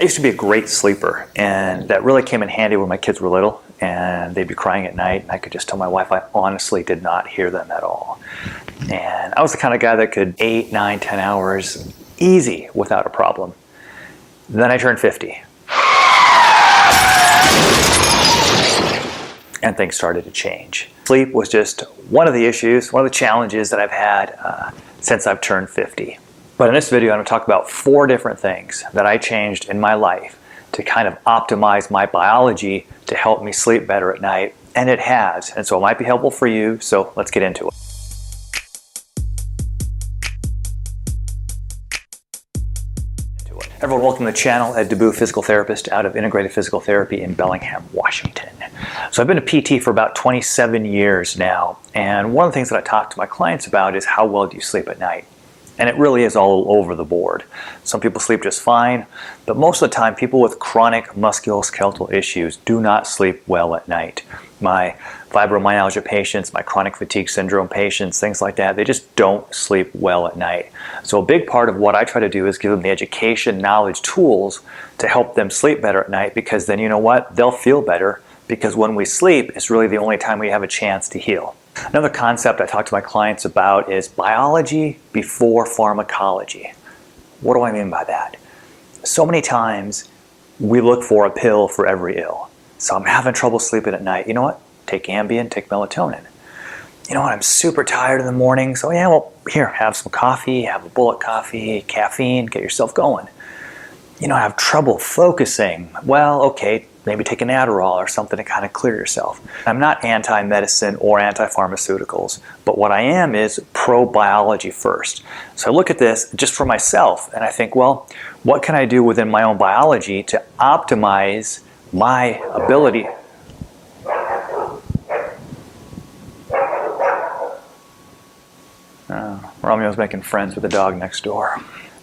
I used to be a great sleeper, and that really came in handy when my kids were little and they'd be crying at night, and I could just tell my wife I honestly did not hear them at all. And I was the kind of guy that could 8, 9, 10 hours easy without a problem. Then I turned 50. And things started to change. Sleep was just one of the issues, one of the challenges that I've had since I've turned 50. But in this video, I'm going to talk about 4 different things that I changed in my life to kind of optimize my biology to help me sleep better at night. And it has. And so it might be helpful for you. So let's get into it. Everyone, welcome to the channel. Ed Deboo, physical therapist out of Integrated Physical Therapy in Bellingham, Washington. So I've been a PT for about 27 years now. And one of the things that I talk to my clients about is how well do you sleep at night? And it really is all over the board. Some people sleep just fine, but most of the time people with chronic musculoskeletal issues do not sleep well at night. My fibromyalgia patients, my chronic fatigue syndrome patients, things like that, they just don't sleep well at night. So a big part of what I try to do is give them the education, knowledge, tools to help them sleep better at night, because then you know what? They'll feel better, because when we sleep, it's really the only time we have a chance to heal. Another concept I talk to my clients about is biology before pharmacology. What do I mean by that? So many times we look for a pill for every ill. So I'm having trouble sleeping at night. You know what? Take Ambien, take melatonin. You know what? I'm super tired in the morning. So yeah, well, here, have some coffee, have a bullet coffee, caffeine, get yourself going. You know, I have trouble focusing. Well, okay, maybe take an Adderall or something to kind of clear yourself. I'm not anti-medicine or anti-pharmaceuticals, but what I am is pro-biology first. So I look at this just for myself and I think, well, what can I do within my own biology to optimize my ability? Romeo's making friends with the dog next door.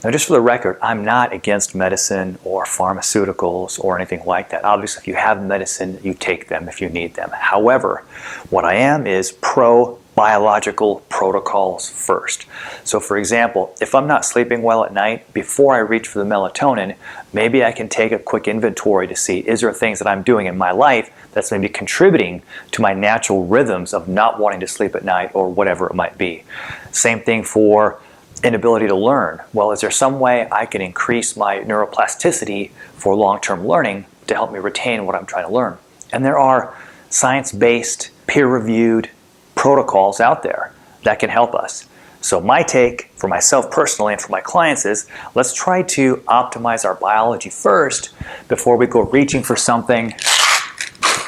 Now, just for the record, I'm not against medicine or pharmaceuticals or anything like that. Obviously, if you have medicine, you take them if you need them. However, what I am is pro-biological protocols first. So for example, if I'm not sleeping well at night, before I reach for the melatonin, maybe I can take a quick inventory to see, is there things that I'm doing in my life that's maybe contributing to my natural rhythms of not wanting to sleep at night or whatever it might be. Same thing for inability to learn. Well, is there some way I can increase my neuroplasticity for long-term learning to help me retain what I'm trying to learn? And there are science-based, peer-reviewed protocols out there that can help us. So my take for myself personally and for my clients is, let's try to optimize our biology first before we go reaching for something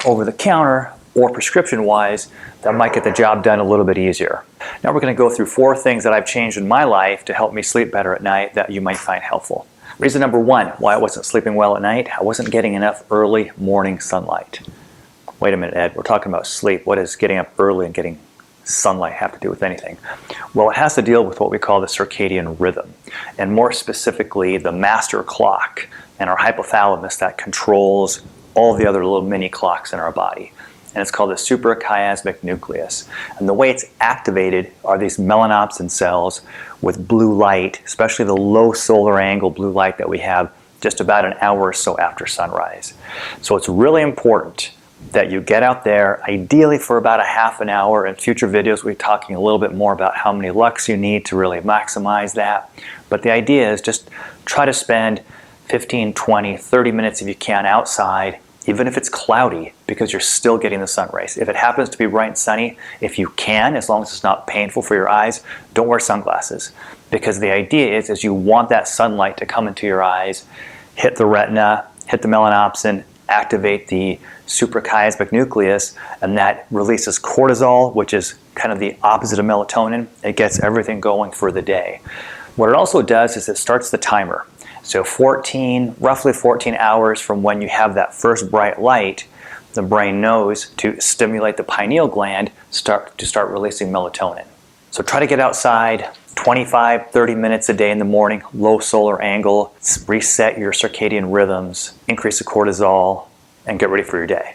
over the counter or prescription-wise that might get the job done a little bit easier. Now we're going to go through 4 things that I've changed in my life to help me sleep better at night that you might find helpful. Reason number 1, why I wasn't sleeping well at night, I wasn't getting enough early morning sunlight. Wait a minute, Ed, we're talking about sleep. What does getting up early and getting sunlight have to do with anything? Well, it has to deal with what we call the circadian rhythm, and more specifically the master clock and our hypothalamus that controls all the other little mini clocks in our body. And it's called the suprachiasmatic nucleus. And the way it's activated are these melanopsin cells with blue light, especially the low solar angle blue light that we have just about an hour or so after sunrise. So it's really important that you get out there, ideally for about a half an hour. In future videos, we'll be talking a little bit more about how many lux you need to really maximize that. But the idea is just try to spend 15, 20, 30 minutes if you can outside, even if it's cloudy, because you're still getting the sun rays. If it happens to be bright and sunny, if you can, as long as it's not painful for your eyes, don't wear sunglasses. Because the idea is you want that sunlight to come into your eyes, hit the retina, hit the melanopsin, activate the suprachiasmatic nucleus, and that releases cortisol, which is kind of the opposite of melatonin. It gets everything going for the day. What it also does is it starts the timer. So roughly 14 hours from when you have that first bright light, the brain knows to stimulate the pineal gland to start releasing melatonin. So try to get outside 25, 30 minutes a day in the morning, low solar angle, reset your circadian rhythms, increase the cortisol, and get ready for your day.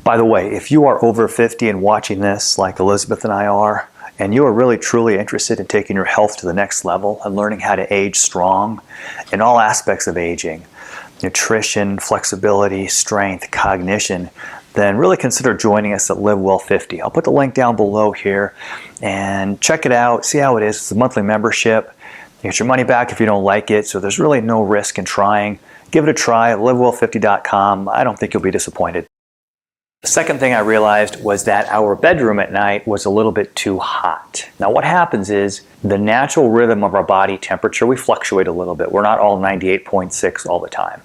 By the way, if you are over 50 and watching this like Elizabeth and I are, and you are really truly interested in taking your health to the next level and learning how to age strong in all aspects of aging, nutrition, flexibility, strength, cognition, then really consider joining us at Live Well 50. I'll put the link down below here and check it out, see how it is. It's a monthly membership. You get your money back if you don't like it, so there's really no risk in trying. Give it a try at livewell50.com. I don't think you'll be disappointed. The second thing I realized was that our bedroom at night was a little bit too hot. Now what happens is the natural rhythm of our body temperature, we fluctuate a little bit. We're not all 98.6 all the time.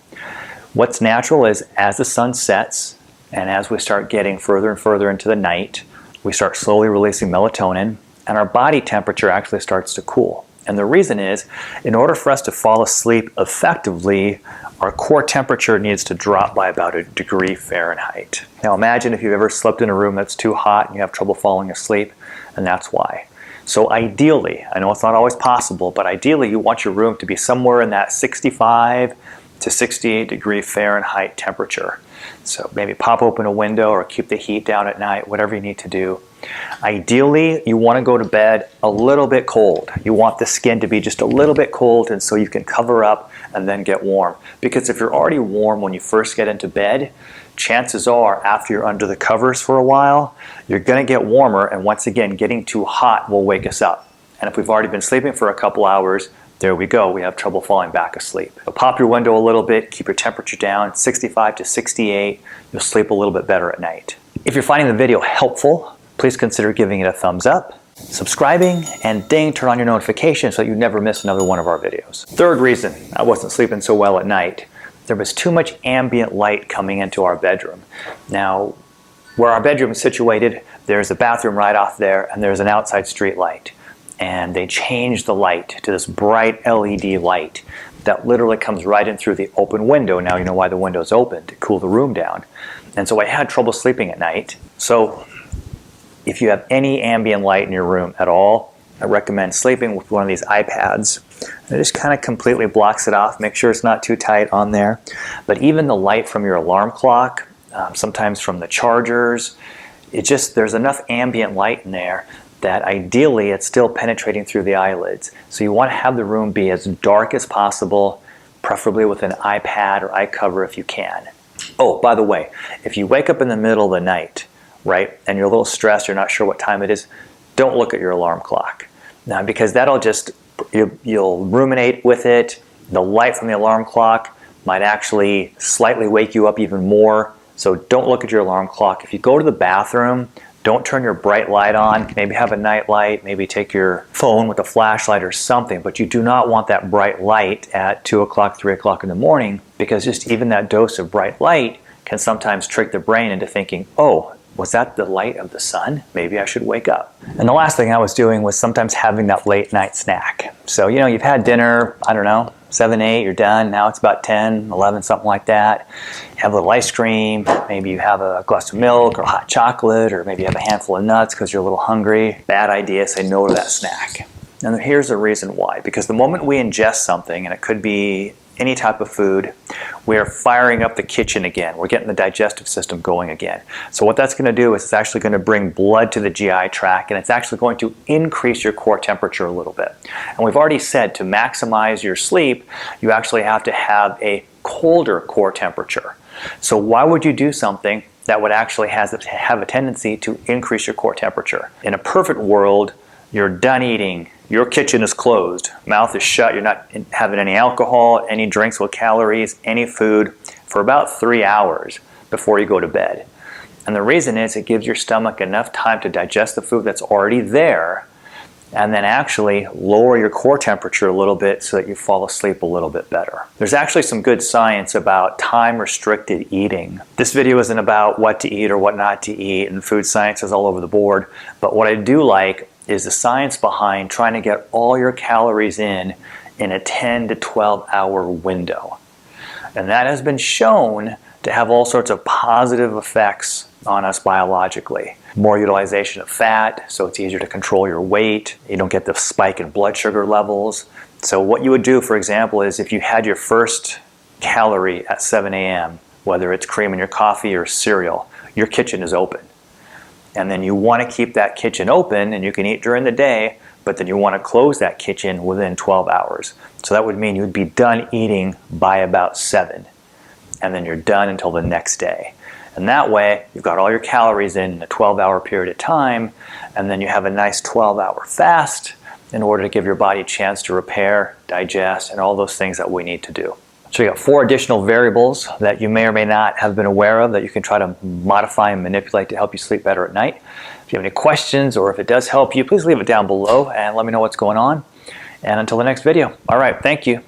What's natural is as the sun sets and as we start getting further and further into the night, we start slowly releasing melatonin and our body temperature actually starts to cool. And the reason is, in order for us to fall asleep effectively, our core temperature needs to drop by about 1 degree Fahrenheit. Now imagine if you've ever slept in a room that's too hot and you have trouble falling asleep, and that's why. So ideally, I know it's not always possible, but ideally you want your room to be somewhere in that 65 to 68 degree Fahrenheit temperature. So maybe pop open a window or keep the heat down at night, whatever you need to do. Ideally, you want to go to bed a little bit cold. You want the skin to be just a little bit cold, and so you can cover up and then get warm. Because if you're already warm when you first get into bed, chances are after you're under the covers for a while, you're going to get warmer, and once again, getting too hot will wake us up. And if we've already been sleeping for a couple hours, there we go, we have trouble falling back asleep. So pop your window a little bit, keep your temperature down, 65 to 68, you'll sleep a little bit better at night. If you're finding the video helpful, please consider giving it a thumbs up, subscribing, and turn on your notifications so that you never miss another one of our videos. Third reason I wasn't sleeping so well at night, there was too much ambient light coming into our bedroom. Now, where our bedroom is situated, there's a bathroom right off there, and there's an outside street light. And they changed the light to this bright LED light that literally comes right in through the open window. Now you know why the window's open, to cool the room down. And so I had trouble sleeping at night. So if you have any ambient light in your room at all, I recommend sleeping with one of these iPads. It just kind of completely blocks it off. Make sure it's not too tight on there. But even the light from your alarm clock, sometimes from the chargers, there's enough ambient light in there that ideally it's still penetrating through the eyelids. So you want to have the room be as dark as possible, preferably with an iPad or eye cover if you can. Oh, by the way, if you wake up in the middle of the night, right, and you're a little stressed, you're not sure what time it is, don't look at your alarm clock. Now, because that'll you'll ruminate with it. The light from the alarm clock might actually slightly wake you up even more. So don't look at your alarm clock. If you go to the bathroom, don't turn your bright light on. Maybe have a night light, maybe take your phone with a flashlight or something, but you do not want that bright light at 2 o'clock, 3 o'clock in the morning, because just even that dose of bright light can sometimes trick the brain into thinking, oh, was that the light of the sun? Maybe I should wake up. And the last thing I was doing was sometimes having that late night snack. So, you know, you've had dinner, I don't know, 7, 8, you're done. Now it's about 10, 11, something like that. You have a little ice cream, maybe you have a glass of milk or hot chocolate, or maybe you have a handful of nuts because you're a little hungry. Bad idea, say no to that snack. And here's the reason why. Because the moment we ingest something, and it could be any type of food, we're firing up the kitchen again. We're getting the digestive system going again. So what that's going to do is it's actually going to bring blood to the GI tract, and it's actually going to increase your core temperature a little bit. And we've already said to maximize your sleep, you actually have to have a colder core temperature. So why would you do something that would actually have a tendency to increase your core temperature? In a perfect world, you're done eating, your kitchen is closed, mouth is shut, you're not having any alcohol, any drinks with calories, any food for about 3 hours before you go to bed. And the reason is it gives your stomach enough time to digest the food that's already there, and then actually lower your core temperature a little bit so that you fall asleep a little bit better. There's actually some good science about time-restricted eating. This video isn't about what to eat or what not to eat, and food science is all over the board, but what I do like is the science behind trying to get all your calories in a 10 to 12 hour window. And that has been shown to have all sorts of positive effects on us biologically. More utilization of fat, so it's easier to control your weight. You don't get the spike in blood sugar levels. So what you would do, for example, is if you had your first calorie at 7 a.m., whether it's cream in your coffee or cereal, your kitchen is open. And then you want to keep that kitchen open, and you can eat during the day, but then you want to close that kitchen within 12 hours. So that would mean you'd be done eating by about 7. and then you're done until the next day. And that way, you've got all your calories in a 12-hour period of time, and then you have a nice 12-hour fast in order to give your body a chance to repair, digest, and all those things that we need to do. So you got 4 additional variables that you may or may not have been aware of that you can try to modify and manipulate to help you sleep better at night. If you have any questions or if it does help you, please leave it down below and let me know what's going on. And until the next video. All right, thank you.